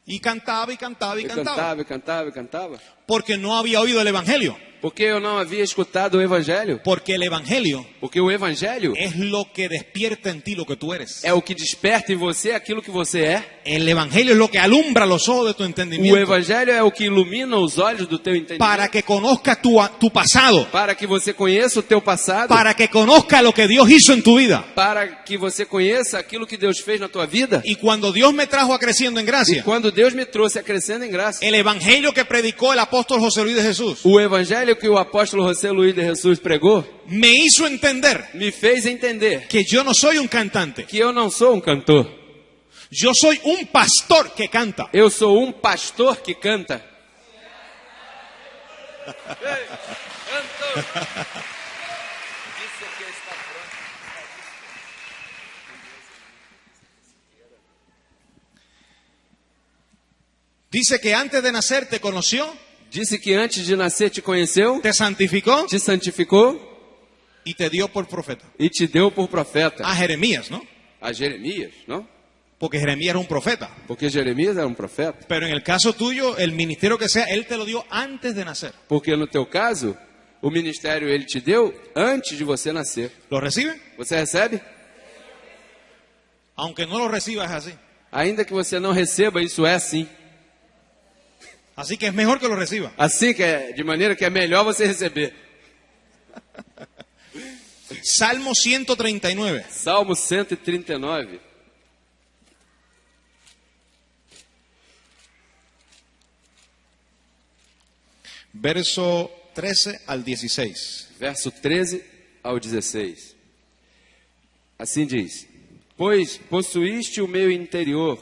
Y cantaba y cantaba y Eu cantaba. cantava, cantava, cantava. Porque no había oído el Evangelio. Porque eu não havia escutado o Evangelho. Porque el Evangelio Porque o Evangelho es lo que despierta en ti lo que tú eres. é o que desperta em você aquilo que você é. El Evangelio es lo que alumbra los ojos de tu O entendimiento. Evangelho é o que ilumina os olhos do teu entendimento. Para que conozcas tu pasado. Para que você conheça o teu passado. Para que conozcas lo que Dios hizo en tu vida. Para que você conheça aquilo que Deus fez na tua vida. Y cuando Dios me trajo a Creciendo en E Gracia, quando Deus me trouxe a crescendo em graça. el Evangelio que predicó el apóstol José Luis de Jesús O Evangelho evangelho que o apóstolo José Luis de Jesus pregou me hizo entender me fez entender que yo no soy un cantante, que eu não sou um cantor. yo soy un pastor que canta. Eu sou um pastor que canta. Dice que antes de nacer te conoció, Disse que antes de nascer te conheceu, te santificó te santificou y te dio por profeta. e te deu por profeta. A Jeremías, ¿no? A Jeremias, não? Porque Jeremías era un profeta. Porque Jeremias era um profeta. Pero en el caso tuyo, el ministerio que sea, él te lo dio antes de nacer. Porque no teu caso, o ministério ele te deu antes de você nascer. ¿Lo recibe? Você recebe? Aunque no lo recibas, es así. Ainda que você não receba, isso é assim. Así que es mejor que lo reciba. Assim que é, de maneira que é melhor você receber. Salmo 139. Salmo 139, Verso 13 al 16. verso 13 ao 16. Assim diz: Pois possuíste o meu interior,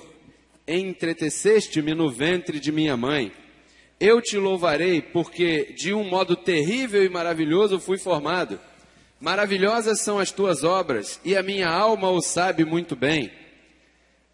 entreteceste-me no ventre de minha mãe. Eu te louvarei, porque de um modo terrível e maravilhoso fui formado. Maravilhosas são as tuas obras, e a minha alma o sabe muito bem.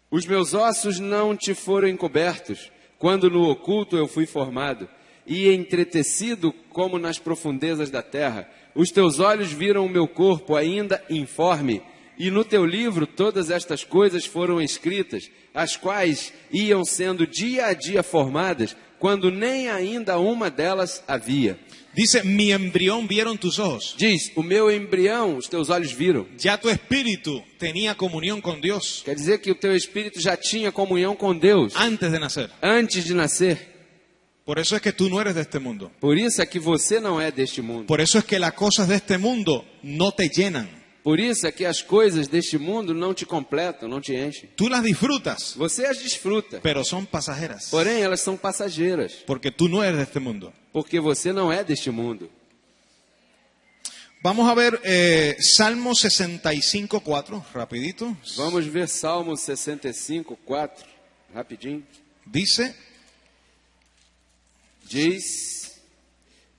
Os meus ossos não te foram encobertos, quando no oculto eu fui formado, e entretecido como nas profundezas da terra. Os teus olhos viram o meu corpo ainda informe, e no teu livro todas estas coisas foram escritas, as quais iam sendo dia a dia formadas, quando nem ainda uma delas havia. Dice, mi embrión vieron tus ojos. Diz, o meu embrião os teus olhos viram. Ya tu espíritu tenía comunión con Dios Quer dizer que o teu espírito já tinha comunhão com Deus antes de nacer. antes de nascer. Por eso es que tú no eres de este mundo. Por isso é que você não é deste mundo. Por eso es que las cosas de este mundo no te llenan. Por isso é que as coisas deste mundo não te completam, não te enchem. Tú las disfrutas, Você as desfruta, pero son pasajeras. porém elas são passageiras, Porque tú no eres de este mundo. porque você não é deste mundo. Vamos a ver Salmo 65:4, rapidito. Vamos ver Salmo 65, 4, rapidinho. Dice, Diz: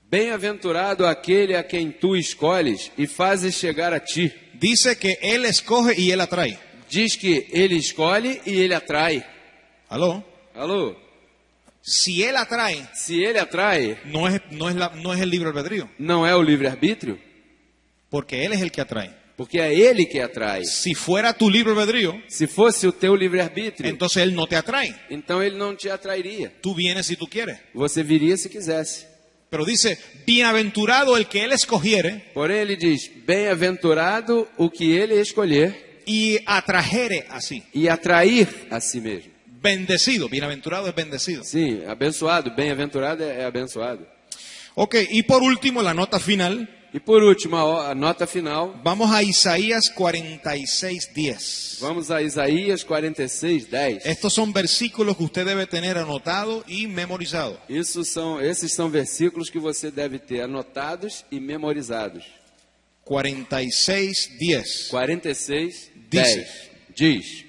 Bem-aventurado aquele a quem tu escolhes e fazes chegar a ti. dice que Él escoge y Él atrae. Diz que ele escolhe e ele atrai. ¿Aló? Alô? Si Él atrae, Se ele atrai, no es el libre albedrío, não é o livre-arbítrio, porque Él es el que atrae. porque é ele que atrai. Si fuera tu libre albedrío, Se fosse o teu livre-arbítrio, entonces Él no te atrae. então ele não te atrairia. Tú vienes si tú quieres. Você viria se quisesse. Pero dice, bienaventurado el que Él escogiere Porém ele diz, bem-aventurado o que ele escolher y atrajere así. e atrair a si mesmo. Bendecido, bienaventurado es bendecido. Sim, abençoado, bem-aventurado é abençoado. Ok, y por último, la nota final. E por último, a nota final, Vamos a Isaías 46:10. vamos a Isaías 46, 10. Estos son versículos que usted debe tener anotado y memorizado. Esses são versículos que você deve ter anotados e memorizados. 46:10. 46, Diz. 10. Diz: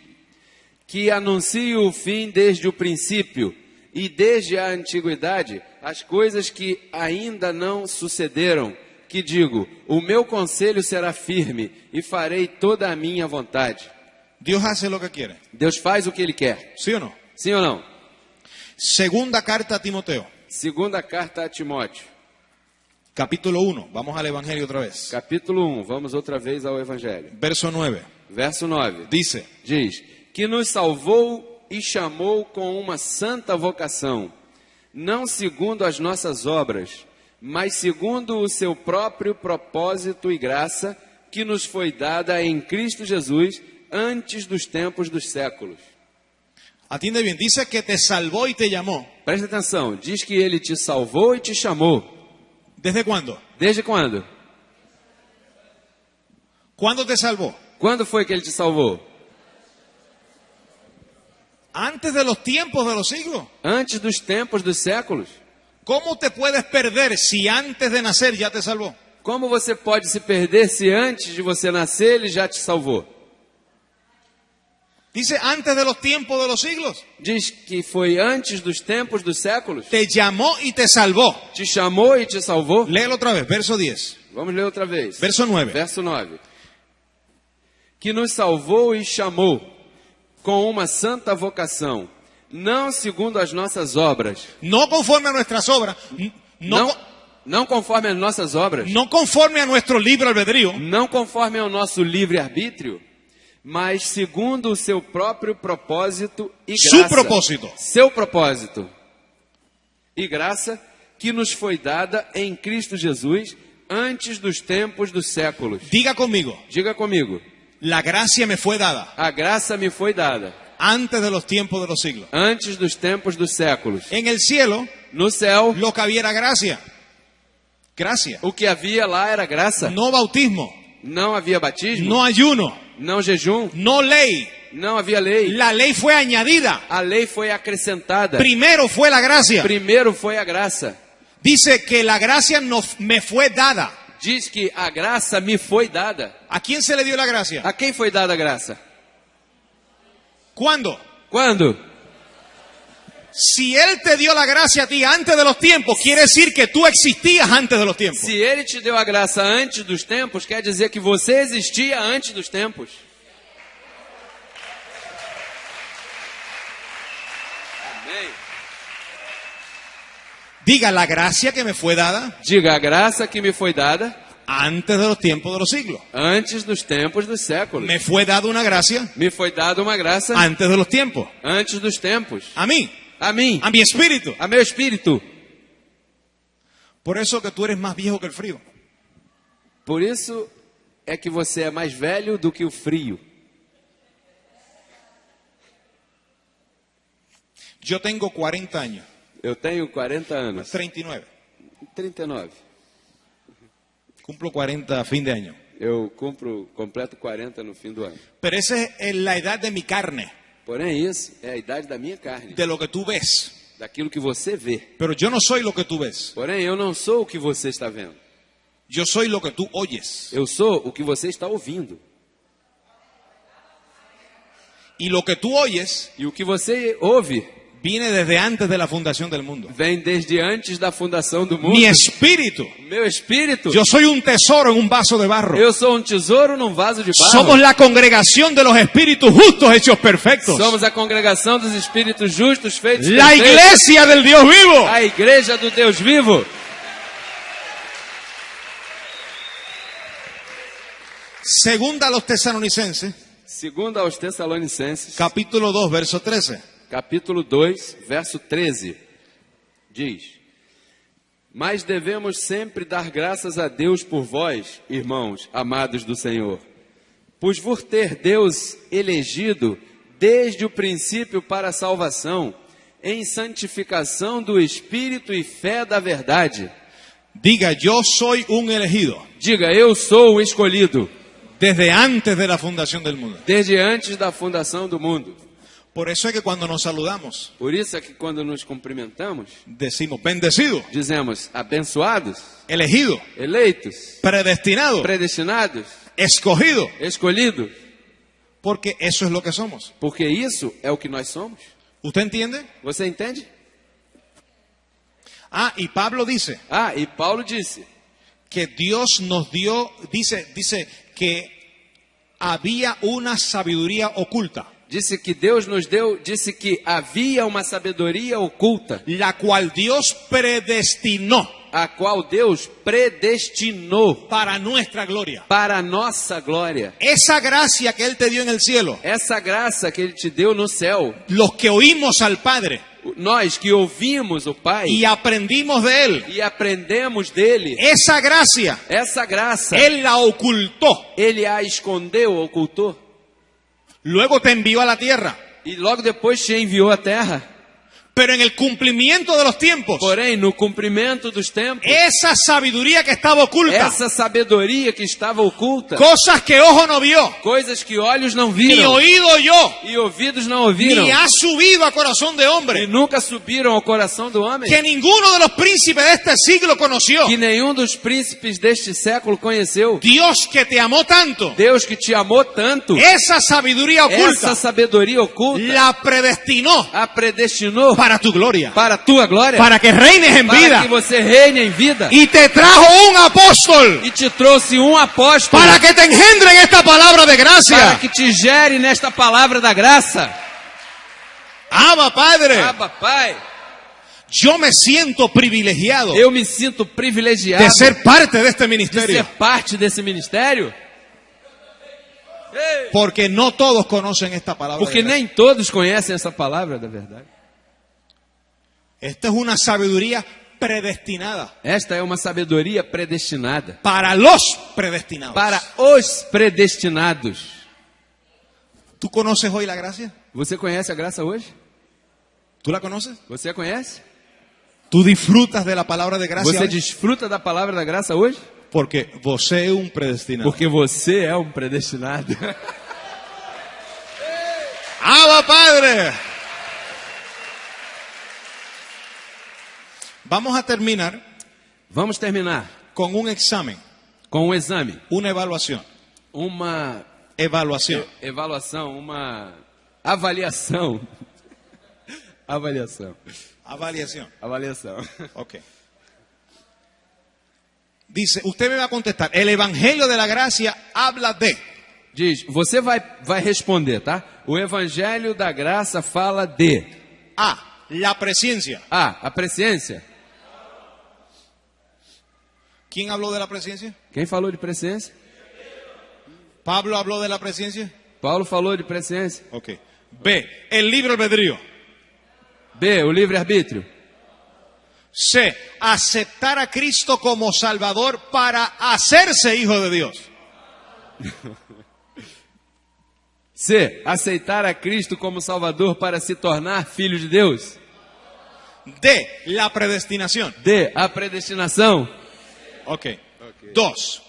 Que anuncio o fim desde o princípio e desde a antiguidade as coisas que ainda não sucederam. Que digo, o meu conselho será firme e farei toda a minha vontade. Dios hace lo que quiere. Deus faz o que Ele quer. ¿Sí o no? Sim ou não? Segunda carta a Timoteo, Segunda carta a Timóteo, capítulo 1. Vamos al Evangelio otra vez. capítulo 1. Vamos outra vez ao Evangelho. Verso 9. Verso 9. Dice, Diz, que nos salvou e chamou com uma santa vocação, não segundo as nossas obras, mas segundo o seu próprio propósito e graça, que nos foi dada em Cristo Jesus antes dos tempos dos séculos. atiende bien, dice que te salvó y te llamó. Presta atenção, diz que Ele te salvou e te chamou. ¿Desde cuándo? Desde quando? ¿Cuándo te salvó? Quando foi que Ele te salvou? Antes de los tiempos de los siglos. Antes dos tempos dos séculos. ¿Cómo te puedes perder si antes de nacer ya te salvó? Como você pode se perder se antes de você nascer ele já te salvou? Dice antes de los tiempos de los siglos. Diz que foi antes dos tempos dos séculos. Te llamó y te salvó. Te chamou e te salvou. Léelo otra vez, verso 10. Vamos ler outra vez. Verso 9. Verso 9. Que nos salvou e chamou com uma santa vocação, não segundo as nossas obras. No conforme a nuestras obras. Não conforme as nossas obras. No conforme a nuestro libre albedrío. Não conforme ao nosso livre-arbítrio, mas segundo o seu próprio propósito e graça. Su propósito. Seu propósito e graça que nos foi dada em Cristo Jesus antes dos tempos dos séculos. Diga conmigo. Diga comigo. La gracia me fue dada A graça me foi dada antes de los tiempos de los siglos. antes dos tempos dos séculos. En el cielo No céu, lo que había era gracia. Gracia. o que havia lá era graça. No bautismo. Não havia batismo, No ayuno. não jejum, No ley. não havia lei. La ley fue añadida. A lei foi acrescentada. Primero fue la gracia. Primeiro foi a graça. Dice que la gracia me fue dada. Diz que a graça me foi dada. ¿A quién se le dio la gracia? A quem foi dada a graça? ¿Cuándo? Quando? Si Él te dio la gracia a ti antes de los tiempos, quiere decir que tú existías antes de los tiempos. Se ele te deu a graça antes dos tempos, quer dizer que você existia antes dos tempos. Amém. Diga, la gracia que me fue dada Diga, a graça que me foi dada antes de los tiempos de los siglos. antes dos tempos dos séculos. Me fue dada una gracia Me foi dada uma graça antes de los tiempos. antes dos tempos. A mí, A mim, a mi espíritu. a meu espírito. Por eso que tú eres más viejo que el frío. Por isso é que você é mais velho do que o frio. Yo tengo 40 años, Eu tenho 40 anos. 39. 39. Cumplo 40 a fin de año. Eu completo 40 no fim do ano. Pero esa es la edad de mi carne, Porém, isso é a idade da minha carne, de lo que tú ves. daquilo que você vê. Pero yo no soy lo que tú ves. Porém, eu não sou o que você está vendo. Yo soy lo que tú oyes. Eu sou o que você está ouvindo. Y lo que tú oyes E o que você ouve viene desde antes de la fundación del mundo. vem desde antes da fundação do mundo. Mi espíritu. Meu espírito. Yo soy un tesoro en un vaso de barro. Eu sou um tesouro num vaso de barro. Somos la congregación de los espíritus justos hechos perfectos. Somos a congregação dos espíritos justos feitos La perfeitos. iglesia del Dios vivo. A igreja do Deus vivo. Segunda a los tesalonicenses, Segundo aos Tessalonicenses, capítulo 2, verso 13. capítulo 2, verso 13, diz: Mas devemos sempre dar graças a Deus por vós, irmãos, amados do Senhor, pois por ter Deus elegido desde o princípio para a salvação, em santificação do Espírito e fé da verdade. Diga, yo soy un elegido Diga, eu sou o escolhido, desde antes de la fundación del mundo. desde antes da fundação do mundo. Por eso es que cuando nos saludamos, Por isso é que quando nos cumprimentamos, decimos bendecido, dizemos abençoados, elegido, eleitos, predestinado, predestinados, escogido, escolhido, porque eso es lo que somos. porque isso é o que nós somos. ¿Usted entiende? Você entende? Ah, y Pablo dice Ah, e Paulo disse que Dios nos dio, dice que había una sabiduría oculta, que Deus nos deu, disse que havia uma sabedoria oculta, la cual Dios predestinó a qual Deus predestinou para nuestra gloria. para a nossa glória. Esa gracia que Él te dio en el cielo, Essa graça que Ele te deu no céu, los que oímos al Padre nós que ouvimos o Pai y aprendimos de Él, e aprendemos dele, esa gracia essa graça, Él la ocultó. Ele a escondeu, ocultou, Luego te envió a la tierra e logo depois te enviou à terra Pero en el cumplimiento de los tiempos, Porém, no cumprimento dos tempos, esa sabiduría que estaba oculta, essa sabedoria que estava oculta, cosas que ojo no vio, coisas que olhos não ni viram oído oyó, e ouvidos não ouviram, ni ha subido a corazón de e hombre, nunca subiram ao coração do homem, que ninguno de los príncipes de este siglo conoció. que nenhum dos príncipes deste século conheceu. Dios que te amó tanto, Deus que te amou tanto, esa sabiduría essa oculta sabedoria oculta, la predestinó a predestinou para tu gloria, para a tua glória, para que reines en para vida, que você reine em vida, y te trajo un apóstol e te trouxe um apóstolo para que te engendre en esta palabra de para gracia. que te gere nesta palavra da graça. Abba, Padre, Abba, Pai, yo me siento privilegiado eu me sinto privilegiado de ser parte de este de ser ministerio, parte desse ministério, porque no todos conocen esta palabra de porque gracia. nem todos conhecem essa palavra da verdade. Esta es una sabiduría predestinada Esta é uma sabedoria predestinada para los predestinados. para os predestinados. ¿Tú conoces hoy la gracia? Você conhece a graça hoje? ¿Tú la conoces? Você a conhece? ¿Tú disfrutas de la palabra de gracia Você hoy? desfruta da palavra da graça hoje? Porque você es un predestinado. Porque você é um predestinado. ¡Abba, Padre! Vamos a terminar Vamos terminar con un examen, com um exame, una evaluación. uma Evaluación. avaliação. Avaliação. Avaliación. Ok. Dice, usted me va a contestar, el Evangelio de la Gracia habla de... Diz, você vai responder, tá? O Evangelho da Graça fala de A, la presencia. A presciência. ¿Quién habló de la presencia? Quem falou de presciência? ¿Pablo habló de la presencia? Paulo falou de presciência. Ok. B, el libre albedrío. B, o livre-arbítrio. C, aceptar a Cristo como Salvador para hacerse hijo de Dios. C, aceitar a Cristo como Salvador para se tornar filho de Deus. D, la predestinación. D, a predestinação. Ok. 2.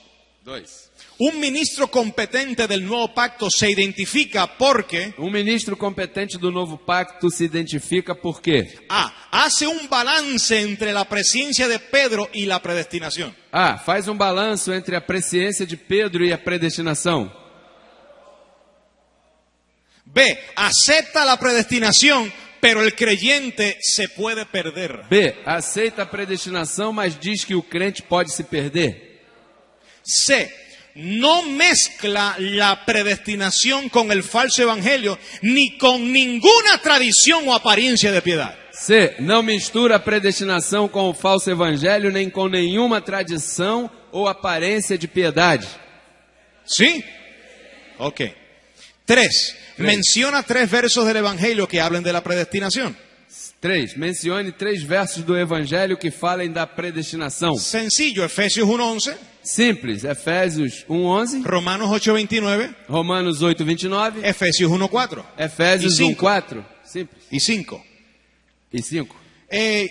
2. Un ministro competente del nuevo pacto se identifica porque Um ministro competente do novo pacto se identifica por quê? A, hace un balance entre la presencia de Pedro y la predestinación. A, faz um balanço entre a presciência de Pedro e a predestinação. B, acepta la predestinación, pero el creyente se puede perder. B, aceita a predestinação, mas diz que o crente pode se perder. C, no mezcla la predestinación con el falso evangelio, ni con ninguna tradición o apariencia de piedad. C, não mistura a predestinação com o falso evangelho, nem com nenhuma tradição ou aparência de piedade. ¿Sí? Ok. 3. Menciona 3 versos del evangelio que hablen de la predestinación. 3. Mencione 3 versos do evangelho que falem da predestinação. Sencillo, Efesios 1:11, Simples, Efésios 1:11, Romanos 8:29, Romanos 8:29, Efesios 1:4 Efésios E 5. 1:4. Simples. y 5. E 5.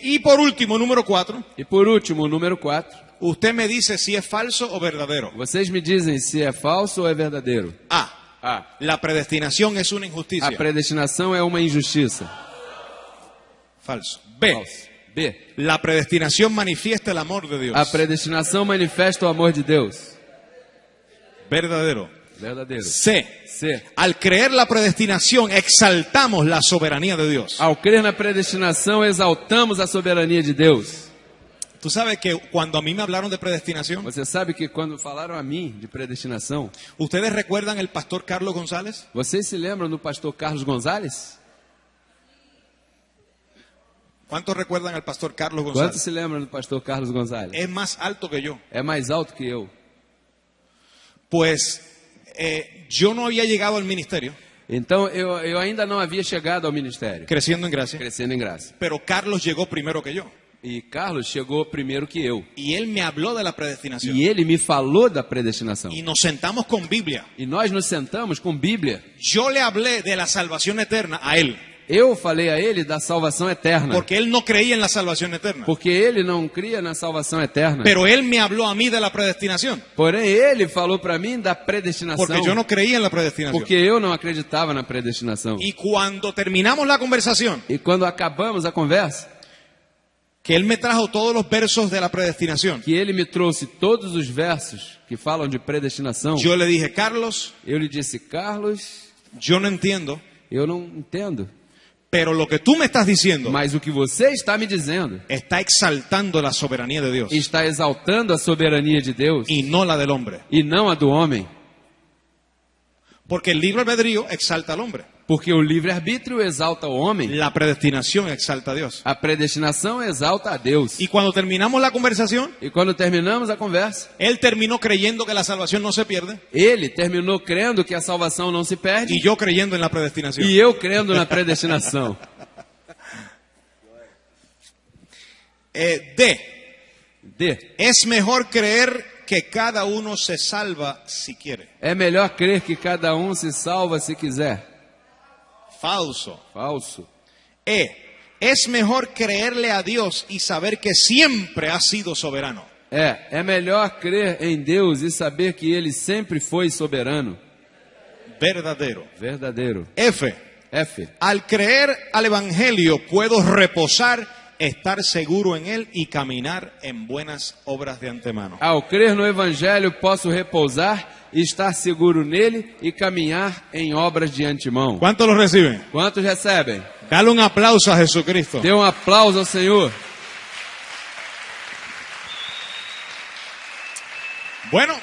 Y por último, número 4, E por último, o número 4. usted me dice si es falso o verdadero. Vocês me dizem se é falso ou é verdadeiro. A. A. La predestinación es una A injusticia. predestinação é uma injustiça. Falso. B. Falso. B. La predestinación manifiesta el amor de Dios. A predestinação manifesta o amor de Deus. Verdadero. Verdadeiro. C. C. Al creer la predestinación, exaltamos la soberanía de Dios. Ao crer na predestinação, exaltamos a soberania de Deus. Tú sabes que cuando a mí me hablaron de predestinación, Você sabe que quando falaram a mim de predestinação, ¿ustedes recuerdan el pastor Carlos González? vocês se lembram do pastor Carlos Gonzalez? ¿Cuántos recuerdan al pastor Carlos Quantos González? se lembram do pastor Carlos Gonzalez? Es más alto que yo. É mais alto que eu. Pues yo no había llegado al ministerio, Então, eu ainda não havia chegado ao ministério, creciendo en gracia, crescendo em graça. pero Carlos llegó primero que yo. E Carlos chegou primeiro que eu. Y él me habló de la predestinación. E ele me falou da predestinação. Y nos sentamos con Biblia. E nós nos sentamos com Bíblia. Yo le hablé de la salvación eterna a él. Eu falei a ele da salvação eterna. porque él no creía en la salvación eterna. Porque ele não cria na salvação eterna. Pero él me habló a mí de la predestinación, Porém, ele falou para mim da predestinação. porque yo no creía en la predestinación. Porque eu não acreditava na predestinação. Y cuando terminamos la conversación, E quando acabamos a conversa, que él me trajo todos los versos de la predestinación, que ele me trouxe todos os versos que falam de predestinação, yo le dije, Carlos, eu lhe disse, Carlos, yo no entiendo, eu não entendo. pero lo que tú me estás diciendo Mas o que você está me dizendo está exaltando la soberanía de Dios está exaltando a soberania de Deus y no la del hombre. e não a do homem. Porque el libre albedrío exalta al hombre. Porque o livre-arbítrio exalta o homem, La predestinación exalta a Dios. a predestinação exalta a Deus. Y cuando terminamos la conversación, E quando terminamos a conversa, él terminó creyendo que la salvación no se pierde ele terminou crendo que a salvação não se perde y yo creyendo en la predestinación. e eu crendo na predestinação. Es mejor creer que cada uno se salva si quiere. É melhor crer que cada um se salva se quiser. Falso. Falso. Es mejor creerle a Dios y saber que siempre ha sido soberano. É melhor crer em Deus e saber que Ele sempre foi soberano. Verdadero. Verdadeiro. F. Al creer al Evangelio puedo reposar, estar seguro en él y caminar en buenas obras de antemano. Ao crer no Evangelho posso repousar, estar seguro nele e caminhar em obras de antemão. ¿Cuántos lo reciben? Quantos recebem? Dale un aplauso a Jesucristo. Dê aplauso ao Senhor. Bueno,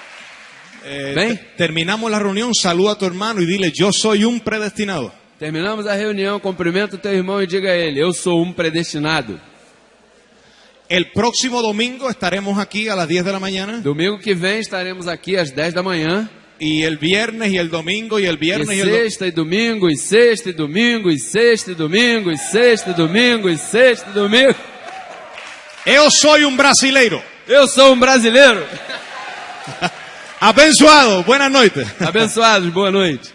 Bem. terminamos la reunión. Saluda a tu hermano y dile, yo soy un predestinado. Terminamos a reunião, cumprimenta o teu irmão e diga a ele, eu sou predestinado. El próximo domingo estaremos aquí a las 10 de la mañana. Domingo que vem estaremos aqui às 10 da manhã. Y el viernes y el domingo y el viernes y E el sexta e domingo, e sexta e domingo, e sexta e domingo, e sexta e domingo, e sexta e domingo. Yo soy un brasileiro. Eu sou brasileiro. Abençoado. Buenas noches. Abençoados, boa noite.